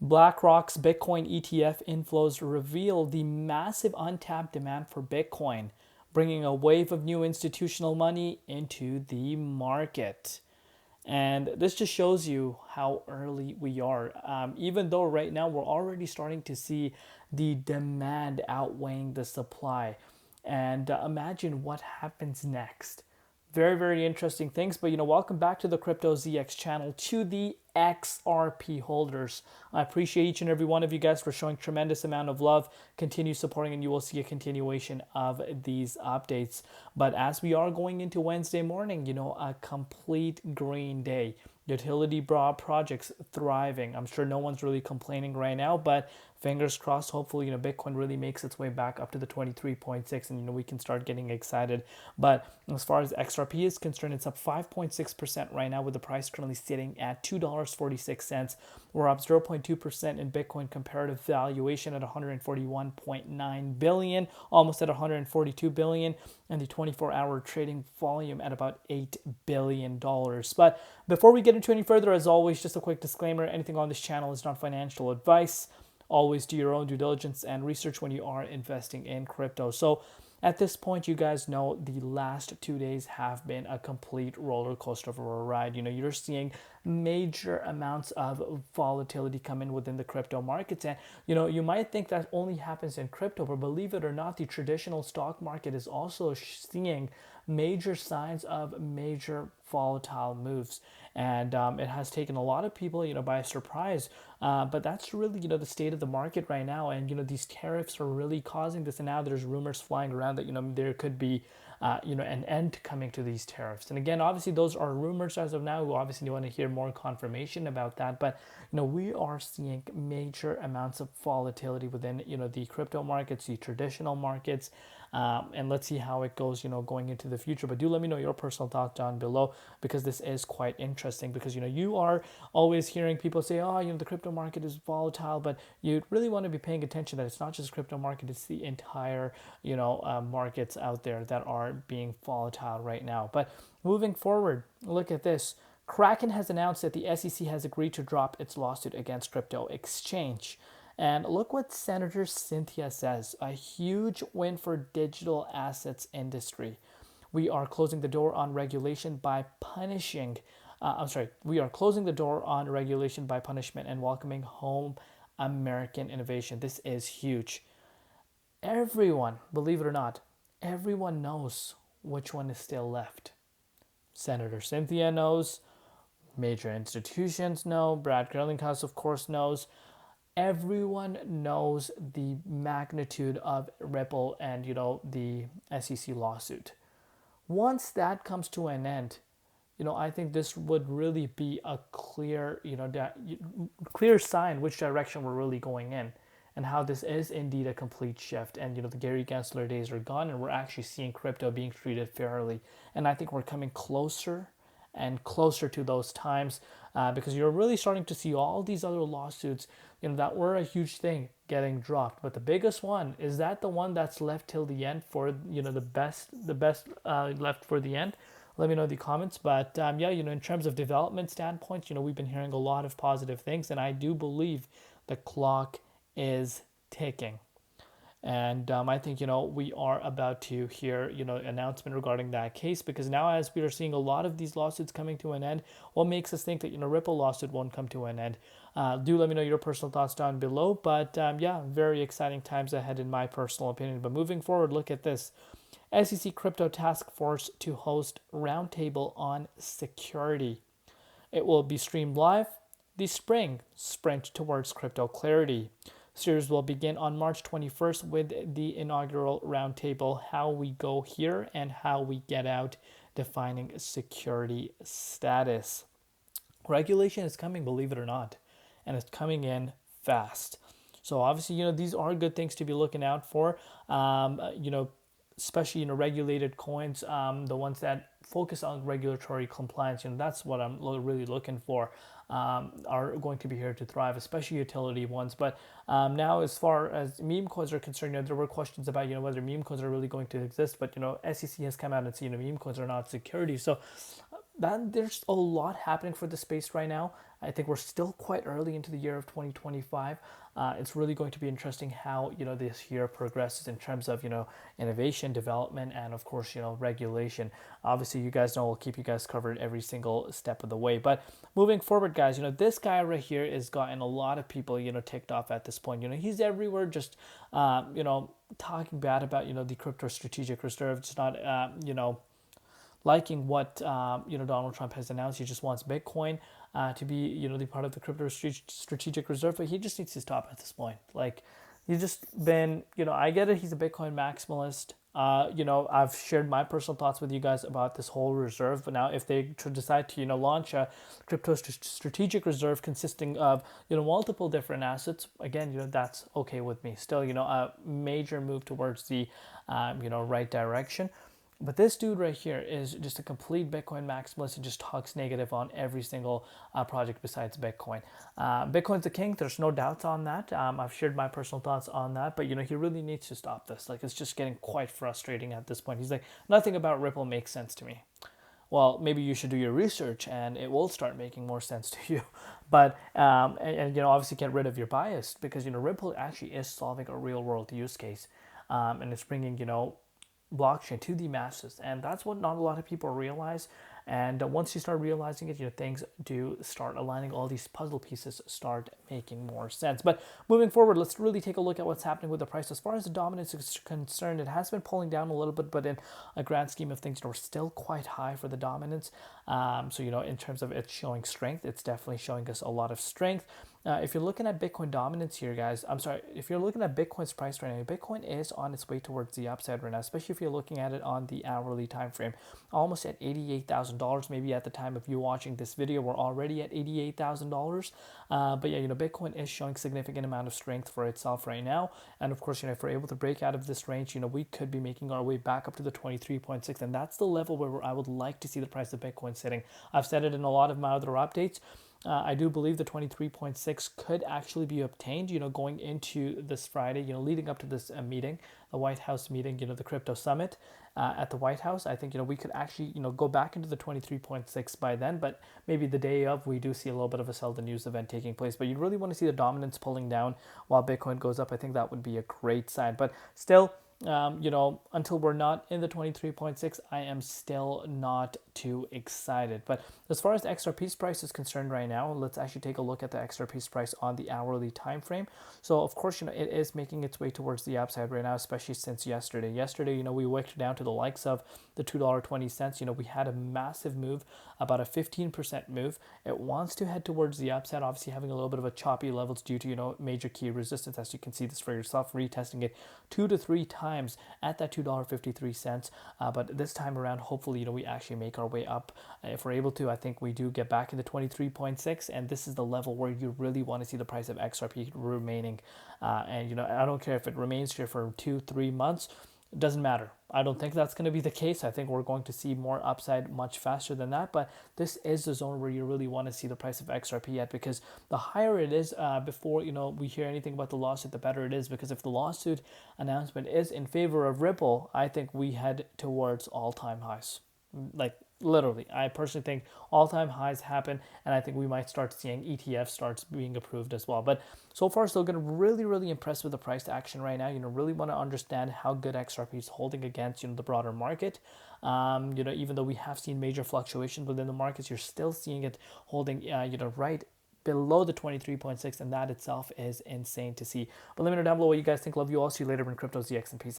BlackRock's Bitcoin ETF inflows reveal the massive untapped demand for Bitcoin, bringing a wave of new institutional money into the market. And this just shows you how early we are. Even though right now we're already starting to see the demand outweighing the supply. And imagine what happens next. Very, very interesting things. But, welcome back to the Crypto ZX channel, to the XRP holders. I appreciate each and every one of you guys for showing tremendous amount of love. Continue supporting, and you will see a continuation of these updates. But as we are going into Wednesday morning, a complete green day. Utility projects thriving. I'm sure no one's really complaining right now, but fingers crossed, hopefully, Bitcoin really makes its way back up to the 23.6 and, we can start getting excited. But as far as XRP is concerned, it's up 5.6% right now, with the price currently sitting at $2.46. We're up 0.2% in Bitcoin comparative valuation at 141.9 billion, almost at 142 billion, and the 24-hour trading volume at about $8 billion. But before we get into any further, as always, just a quick disclaimer: anything on this channel is not financial advice. Always do your own due diligence and research when you are investing in crypto. So at this point, you guys know the last 2 days have been a complete roller coaster of a ride. You're seeing major amounts of volatility come in within the crypto markets. And, you might think that only happens in crypto, but believe it or not, the traditional stock market is also seeing major signs of major volatile moves. And it has taken a lot of people, by surprise. But that's really, the state of the market right now. And, these tariffs are really causing this. And now there's rumors flying around that, there could be, an end coming to these tariffs. And again, obviously, those are rumors as of now. We obviously want to hear more confirmation about that. But, we are seeing major amounts of volatility within, the crypto markets, the traditional markets. And let's see how it goes, going into the future. But do let me know your personal thoughts down below, because this is quite interesting. Because, you are always hearing people say, oh, the crypto market is volatile, but you really want to be paying attention that it's not just crypto market, it's the entire, markets out there that are being volatile right now. But moving forward, look at this. Kraken has announced that the SEC has agreed to drop its lawsuit against crypto exchange. And look what Senator Cynthia says: a huge win for digital assets industry. We are closing the door on regulation by punishing. We are closing the door on regulation by punishment and welcoming home American innovation. This is huge. Everyone, believe it or not, everyone knows which one is still left. Senator Cynthia knows. Major institutions know. Brad Garlinghouse, of course, knows. Everyone knows the magnitude of Ripple and, the SEC lawsuit. Once that comes to an end, I think this would really be a clear, clear sign which direction we're really going in, and how this is indeed a complete shift. And, the Gary Gensler days are gone, and we're actually seeing crypto being treated fairly. And I think we're coming closer and closer to those times, because you're really starting to see all these other lawsuits, that were a huge thing, getting dropped. But the biggest one is that the one that's left till the end for, the best left for the end. Let me know in the comments. But in terms of development standpoints, we've been hearing a lot of positive things, and I do believe the clock is ticking. And I think, we are about to hear, announcement regarding that case, because now as we are seeing a lot of these lawsuits coming to an end, what makes us think that, Ripple lawsuit won't come to an end? Do let me know your personal thoughts down below. But very exciting times ahead in my personal opinion. But moving forward, look at this. SEC Crypto Task Force to host roundtable on security. It will be streamed live. The spring sprint towards crypto clarity. Series will begin on March 21st with the inaugural roundtable, How We Go Here and How We Get Out, defining security status. Regulation is coming, believe it or not, and it's coming in fast. So obviously, these are good things to be looking out for, especially, regulated coins, the ones that focus on regulatory compliance. That's what I'm really looking for. Are going to be here to thrive, especially utility ones. But now, as far as meme coins are concerned, there were questions about whether meme coins are really going to exist. But SEC has come out and said meme coins are not security. So that there's a lot happening for the space right now. I think we're still quite early into the year of 2025. It's really going to be interesting how this year progresses in terms of innovation, development, and of course regulation. Obviously, you guys know we'll keep you guys covered every single step of the way. But moving forward, guys, this guy right here has gotten a lot of people ticked off at this point. He's everywhere, just talking bad about the crypto strategic reserve. Just not liking what Donald Trump has announced. He just wants Bitcoin to be the part of the crypto strategic reserve, but he just needs to stop at this point. Like, he's just been I get it. He's a Bitcoin maximalist. I've shared my personal thoughts with you guys about this whole reserve. But now, if they decide to launch a crypto strategic reserve consisting of multiple different assets, again that's okay with me. Still a major move towards the right direction. But this dude right here is just a complete Bitcoin maximalist and just talks negative on every single project besides Bitcoin. Bitcoin's the king. There's no doubts on that. I've shared my personal thoughts on that. But, he really needs to stop this. Like, it's just getting quite frustrating at this point. He's like, nothing about Ripple makes sense to me. Well, maybe you should do your research and it will start making more sense to you. But, and obviously get rid of your bias because, Ripple actually is solving a real world use case. And it's bringing, blockchain to the masses, and that's what not a lot of people realize. And once you start realizing it, things do start aligning. All these puzzle pieces start making more sense. But moving forward, let's really take a look at what's happening with the price. As far as the dominance is concerned, it has been pulling down a little bit, but in a grand scheme of things, we're still quite high for the dominance. So in terms of it showing strength, it's definitely showing us a lot of strength. If you're looking at Bitcoin dominance here, guys, if you're looking at Bitcoin's price right now, Bitcoin is on its way towards the upside right now, especially if you're looking at it on the hourly time frame, almost at $88,000. Maybe at the time of you watching this video, we're already at $88,000. But yeah, Bitcoin is showing significant amount of strength for itself right now. And of course, if we're able to break out of this range, we could be making our way back up to the 23.6. And that's the level where I would like to see the price of Bitcoin sitting. I've said it in a lot of my other updates. I do believe the 23.6 could actually be obtained, going into this Friday, leading up to this meeting, the White House meeting, the crypto summit at the White House. I think, we could actually, go back into the 23.6 by then, but maybe the day of, we do see a little bit of a sell the news event taking place. But you really want to see the dominance pulling down while Bitcoin goes up. I think that would be a great sign. But still, until we're not in the 23.6, I am still not too excited. But as far as the XRP's price is concerned right now, let's actually take a look at the XRP's price on the hourly time frame. So of course, it is making its way towards the upside right now, especially since yesterday. Yesterday, we wicked down to the likes of the $2.20. We had a massive move, about a 15% move. It wants to head towards the upside, obviously having a little bit of a choppy levels due to, major key resistance, as you can see this for yourself, retesting it 2 to 3 times at that $2.53. But this time around, hopefully, we actually make our way up. If we're able to, I think we do get back in the 23.6, and this is the level where you really want to see the price of XRP remaining. And, I don't care if it remains here for 2-3 months. It doesn't matter. I don't think that's going to be the case. I think we're going to see more upside much faster than that. But this is the zone where you really want to see the price of XRP at, because the higher it is before we hear anything about the lawsuit, the better it is. Because if the lawsuit announcement is in favor of Ripple, I think we head towards all-time highs. Like, literally, I personally think all-time highs happen, and I think we might start seeing ETF starts being approved as well. But so far, still getting really, really impressed with the price action right now. Really want to understand how good XRP is holding against the broader market. Even though we have seen major fluctuations within the markets, you're still seeing it holding right below the 23.6, and that itself is insane to see. But let me know down below what you guys think. Love you all. See you later in Crypto ZX, and peace.